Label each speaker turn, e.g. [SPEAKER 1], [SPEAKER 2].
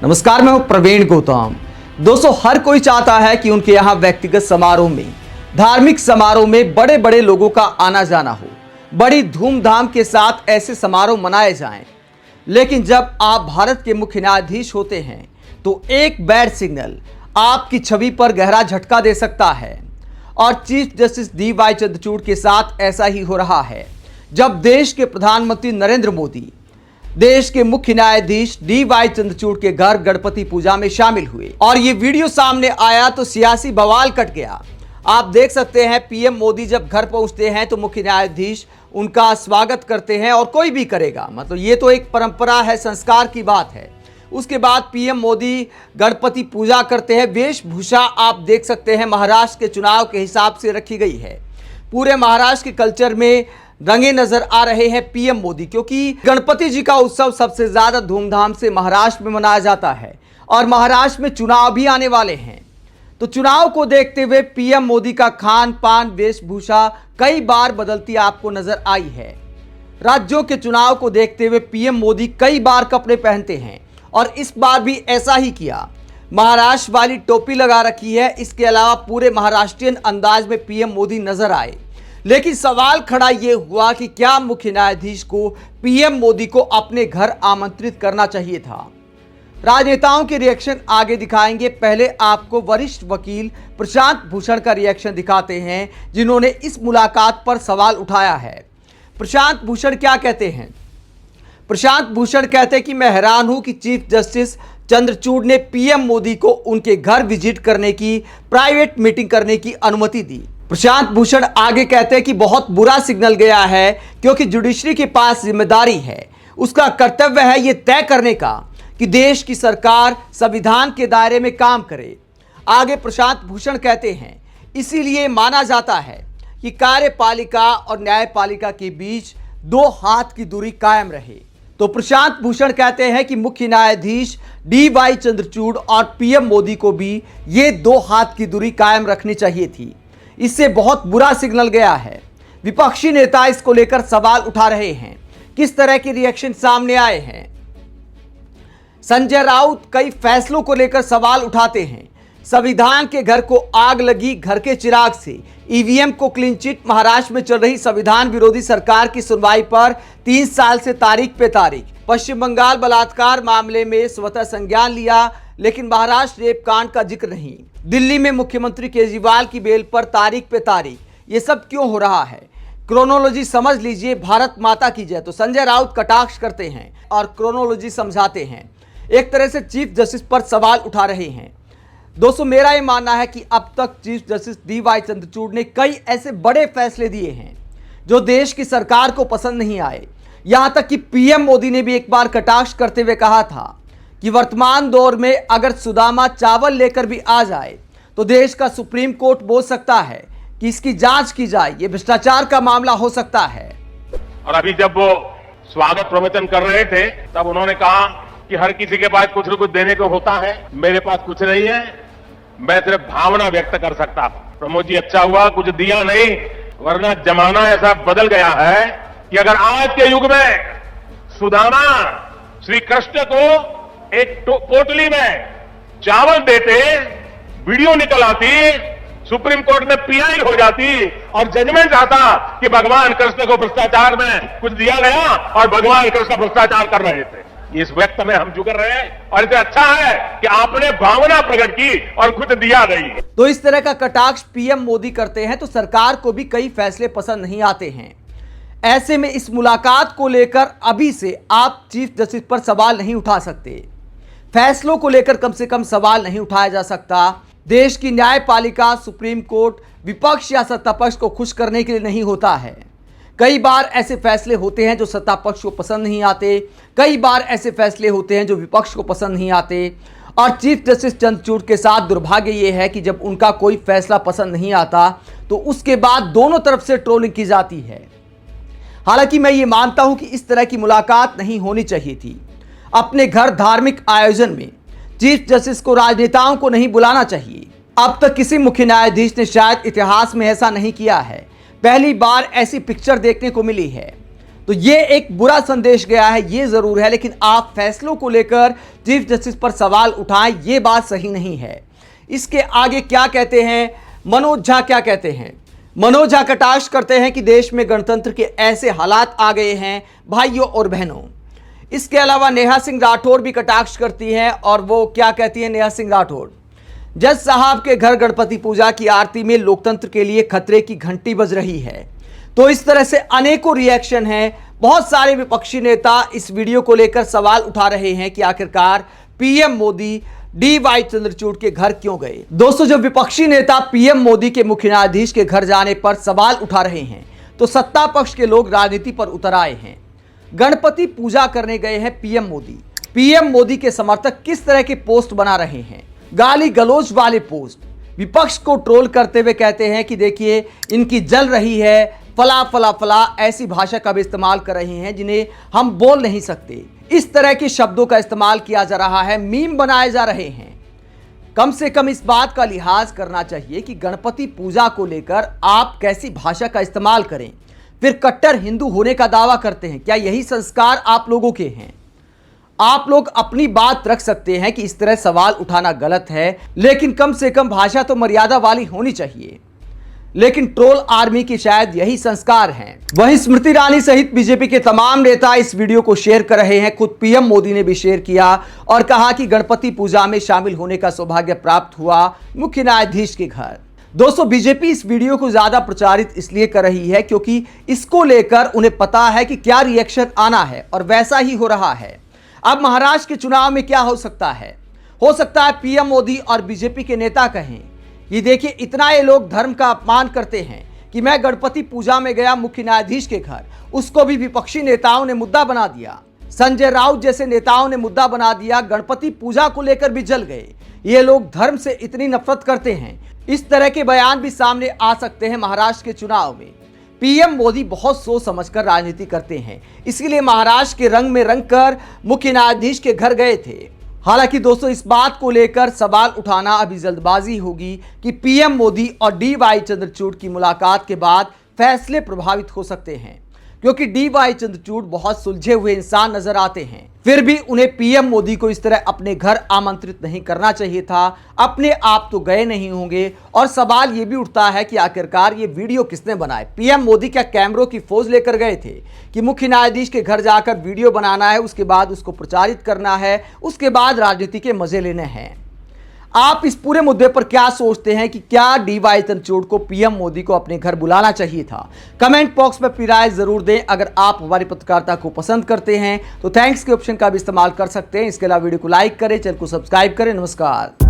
[SPEAKER 1] नमस्कार, मैं हूं प्रवीण गौतम। दोस्तों, हर कोई चाहता है कि उनके यहाँ व्यक्तिगत समारोह में, धार्मिक समारोह में बड़े बड़े लोगों का आना जाना हो, बड़ी धूमधाम के साथ ऐसे समारोह मनाए जाएं। लेकिन जब आप भारत के मुख्य न्यायाधीश होते हैं तो एक बैड सिग्नल आपकी छवि पर गहरा झटका दे सकता है। और चीफ जस्टिस डी.वाई. चंद्रचूड़ के साथ ऐसा ही हो रहा है। जब देश के प्रधानमंत्री नरेंद्र मोदी देश के मुख्य न्यायाधीश डी.वाई. चंद्रचूड़ के घर गणपति पूजा में शामिल हुए और ये वीडियो सामने आया तो सियासी बवाल कट गया। आप देख सकते हैं, पीएम मोदी जब घर पहुंचते हैं तो मुख्य न्यायाधीश उनका स्वागत करते हैं और कोई भी करेगा, मतलब ये तो एक परंपरा है, संस्कार की बात है। उसके बाद पीएम मोदी गणपति पूजा करते हैं। वेशभूषा आप देख सकते हैं महाराष्ट्र के चुनाव के हिसाब से रखी गई है। पूरे महाराष्ट्र के कल्चर में रंगे नजर आ रहे हैं पीएम मोदी, क्योंकि गणपति जी का उत्सव सबसे ज्यादा धूमधाम से महाराष्ट्र में मनाया जाता है और महाराष्ट्र में चुनाव भी आने वाले हैं। तो चुनाव को देखते हुए पीएम मोदी का खान पान, वेशभूषा कई बार बदलती आपको नजर आई है। राज्यों के चुनाव को देखते हुए पीएम मोदी कई बार कपड़े पहनते हैं और इस बार भी ऐसा ही किया। महाराष्ट्र वाली टोपी लगा रखी है। इसके अलावा पूरे महाराष्ट्रियन अंदाज में पीएम मोदी नजर आए। लेकिन सवाल खड़ा यह हुआ कि क्या मुख्य न्यायाधीश को पीएम मोदी को अपने घर आमंत्रित करना चाहिए था। राजनेताओं के रिएक्शन आगे दिखाएंगे। पहले आपको वरिष्ठ वकील प्रशांत भूषण का रिएक्शन दिखाते हैं, जिन्होंने इस मुलाकात पर सवाल उठाया है। प्रशांत भूषण क्या कहते हैं? प्रशांत भूषण कहते हैं कि मैं हैरान हूं कि चीफ जस्टिस चंद्रचूड़ ने पीएम मोदी को उनके घर विजिट करने की, प्राइवेट मीटिंग करने की अनुमति दी। प्रशांत भूषण आगे कहते हैं कि बहुत बुरा सिग्नल गया है, क्योंकि जुडिशरी के पास जिम्मेदारी है, उसका कर्तव्य है यह तय करने का कि देश की सरकार संविधान के दायरे में काम करे। आगे प्रशांत भूषण कहते हैं, इसीलिए माना जाता है कि कार्यपालिका और न्यायपालिका के बीच 2 हाथ की दूरी कायम रहे। तो प्रशांत भूषण कहते हैं कि मुख्य न्यायाधीश डी.वाई. चंद्रचूड़ और पीएम मोदी को भी ये 2 हाथ की दूरी कायम रखनी चाहिए थी। इससे बहुत बुरा सिग्नल गया है। विपक्षी नेता इसको लेकर सवाल उठा रहे हैं। किस तरह के रिएक्शन सामने आए हैं? संजय राउत कई फैसलों को लेकर सवाल उठाते हैं। संविधान के घर को आग लगी, घर के चिराग से ईवीएम को क्लीन चिट। महाराष्ट्र में चल रही संविधान विरोधी सरकार की सुनवाई पर 3 साल से तारीख पे तारीख। पश्चिम बंगाल बलात्कार मामले में स्वतः संज्ञान लिया, लेकिन महाराष्ट्र रेप कांड का जिक्र नहीं। दिल्ली में मुख्यमंत्री केजरीवाल की बेल पर तारीख पे तारीख। ये सब क्यों हो रहा है? क्रोनोलॉजी समझ लीजिए, भारत माता की जय। तो संजय राउत कटाक्ष करते हैं और क्रोनोलॉजी समझाते हैं। एक तरह से चीफ जस्टिस पर सवाल उठा रहे हैं। दोस्तों, मेरा ये मानना है कि अब तक चीफ जस्टिस डी.वाई. चंद्रचूड़ ने कई ऐसे बड़े फैसले दिए हैं जो देश की सरकार को पसंद नहीं आए। यहां तक कि पीएम मोदी ने भी एक बार कटाक्ष करते हुए कहा था कि वर्तमान दौर में अगर सुदामा चावल लेकर भी आ जाए तो देश का सुप्रीम कोर्ट बोल सकता है कि इसकी जांच की जाए, ये भ्रष्टाचार का मामला हो सकता है।
[SPEAKER 2] और अभी जब वो स्वागत प्रवचन कर रहे थे तब उन्होंने कहा कि हर किसी के पास कुछ न कुछ देने को होता है, मेरे पास कुछ नहीं है, मैं सिर्फ भावना व्यक्त कर सकता हूं। प्रमोद जी, अच्छा हुआ कुछ दिया नहीं, वरना जमाना ऐसा बदल गया है कि अगर आज के युग में सुदामा श्री कृष्ण को एक पोटली में चावल देते, वीडियो निकल आती, सुप्रीम कोर्ट में पीआई हो जाती और जजमेंट आता कि भगवान कृष्ण को भ्रष्टाचार में कुछ दिया गया और भगवान कृष्ण भ्रष्टाचार कर रहे थे। इस व्यक्त में हम जुड़ रहे हैं और इससे अच्छा है कि आपने भावना प्रकट की और कुछ दिया नहीं।
[SPEAKER 1] तो इस तरह का कटाक्ष पीएम मोदी करते हैं तो सरकार को भी कई फैसले पसंद नहीं आते हैं। ऐसे में इस मुलाकात को लेकर अभी से आप चीफ जस्टिस पर सवाल नहीं उठा सकते। फैसलों को लेकर कम से कम सवाल नहीं उठाया जा सकता। देश की न्यायपालिका, सुप्रीम कोर्ट विपक्ष या सत्ता पक्ष को खुश करने के लिए नहीं होता है। कई बार ऐसे फैसले होते हैं जो सत्ता पक्ष को पसंद नहीं आते, कई बार ऐसे फैसले होते हैं जो विपक्ष को पसंद नहीं आते। और चीफ जस्टिस चंद्रचूड़ के साथ दुर्भाग्य ये है कि जब उनका कोई फैसला पसंद नहीं आता तो उसके बाद दोनों तरफ से ट्रोलिंग की जाती है। हालांकि मैं ये मानता हूं कि इस तरह की मुलाकात नहीं होनी चाहिए थी। अपने घर धार्मिक आयोजन में चीफ जस्टिस को राजनेताओं को नहीं बुलाना चाहिए। अब तक किसी मुख्य न्यायाधीश ने शायद इतिहास में ऐसा नहीं किया है। पहली बार ऐसी पिक्चर देखने को मिली है। तो ये एक बुरा संदेश गया है, ये जरूर है, लेकिन आप फैसलों को लेकर चीफ जस्टिस पर सवाल उठाएं, ये बात सही नहीं है। इसके आगे क्या कहते हैं मनोज झा, क्या कहते हैं मनोज झा? कटाक्ष करते हैं कि देश में गणतंत्र के ऐसे हालात आ गए हैं भाइयों और बहनों। इसके अलावा नेहा सिंह राठौर भी कटाक्ष करती हैं और वो क्या कहती है नेहा सिंह राठौर? जज साहब के घर गणपति पूजा की आरती में लोकतंत्र के लिए खतरे की घंटी बज रही है। तो इस तरह से अनेकों रिएक्शन हैं। बहुत सारे विपक्षी नेता इस वीडियो को लेकर सवाल उठा रहे हैं कि आखिरकार पीएम मोदी डीवाई चंद्रचूड़ के घर क्यों गए। दोस्तों, जब विपक्षी नेता पीएम मोदी के मुख्य न्यायाधीश के घर जाने पर सवाल उठा रहे हैं तो सत्ता पक्ष के लोग राजनीति पर उतर आए हैं। गणपति पूजा करने गए हैं पीएम मोदी। पीएम मोदी के समर्थक किस तरह के पोस्ट बना रहे हैं, गाली गलौज वाले पोस्ट। विपक्ष को ट्रोल करते हुए कहते हैं कि देखिए इनकी जल रही है, फला फला फला, ऐसी भाषा का भी इस्तेमाल कर रहे हैं जिन्हें हम बोल नहीं सकते। इस तरह के शब्दों का इस्तेमाल किया जा रहा है, मीम बनाए जा रहे हैं। कम से कम इस बात का लिहाज करना चाहिए कि गणपति पूजा को लेकर आप कैसी भाषा का इस्तेमाल करें, फिर कट्टर हिंदू होने का दावा करते हैं। क्या यही संस्कार आप लोगों के हैं? आप लोग अपनी बात रख सकते हैं कि इस तरह सवाल उठाना गलत है, लेकिन कम से कम भाषा तो मर्यादा वाली होनी चाहिए। लेकिन ट्रोल आर्मी की शायद यही संस्कार हैं। वहीं स्मृति ईरानी सहित बीजेपी के तमाम नेता इस वीडियो को शेयर कर रहे हैं। खुद पीएम मोदी ने भी शेयर किया और कहा कि गणपति पूजा में शामिल होने का सौभाग्य प्राप्त हुआ मुख्य न्यायाधीश के घर। दोस्तों, बीजेपी इस वीडियो को ज्यादा प्रचारित इसलिए कर रही है क्योंकि इसको लेकर उन्हें पता है कि क्या रिएक्शन आना है और वैसा ही हो रहा है। अब महाराष्ट्र के चुनाव में क्या हो सकता है? हो सकता है पीएम मोदी और बीजेपी के नेता कहें ये देखिए इतना ये लोग धर्म का अपमान करते हैं कि मैं गणपति पूजा में गया मुख्य न्यायाधीश के घर, उसको भी विपक्षी नेताओं ने मुद्दा बना दिया। संजय राउत जैसे नेताओं ने मुद्दा बना दिया, गणपति पूजा को लेकर भी जल गए। ये लोग धर्म से इतनी नफरत करते हैं। इस तरह के बयान भी सामने आ सकते हैं महाराष्ट्र के चुनाव में। पीएम मोदी बहुत सोच समझकर राजनीति करते हैं, इसीलिए महाराष्ट्र के रंग में रंग कर मुख्य न्यायाधीश के घर गए थे। हालांकि दोस्तों, इस बात को लेकर सवाल उठाना अभी जल्दबाजी होगी कि पीएम मोदी और डीवाई चंद्रचूड़ की मुलाकात के बाद फैसले प्रभावित हो सकते हैं, क्योंकि डीवाई चंद्रचूड़ बहुत सुलझे हुए इंसान नजर आते हैं। फिर भी उन्हें पीएम मोदी को इस तरह अपने घर आमंत्रित नहीं करना चाहिए था। अपने आप तो गए नहीं होंगे। और सवाल ये भी उठता है कि आखिरकार ये वीडियो किसने बनाए? पीएम मोदी क्या कैमरों की फौज लेकर गए थे कि मुख्य न्यायाधीश के घर जाकर वीडियो बनाना है, उसके बाद उसको प्रचारित करना है, उसके बाद राजनीति के मजे लेने हैं? आप इस पूरे मुद्दे पर क्या सोचते हैं कि क्या डीवाई चंद्रचूड़ को पीएम मोदी को अपने घर बुलाना चाहिए था? कमेंट बॉक्स में अपनी राय जरूर दें। अगर आप हमारी पत्रकारिता को पसंद करते हैं तो थैंक्स के ऑप्शन का भी इस्तेमाल कर सकते हैं। इसके अलावा वीडियो को लाइक करें, चैनल को सब्सक्राइब करें। नमस्कार।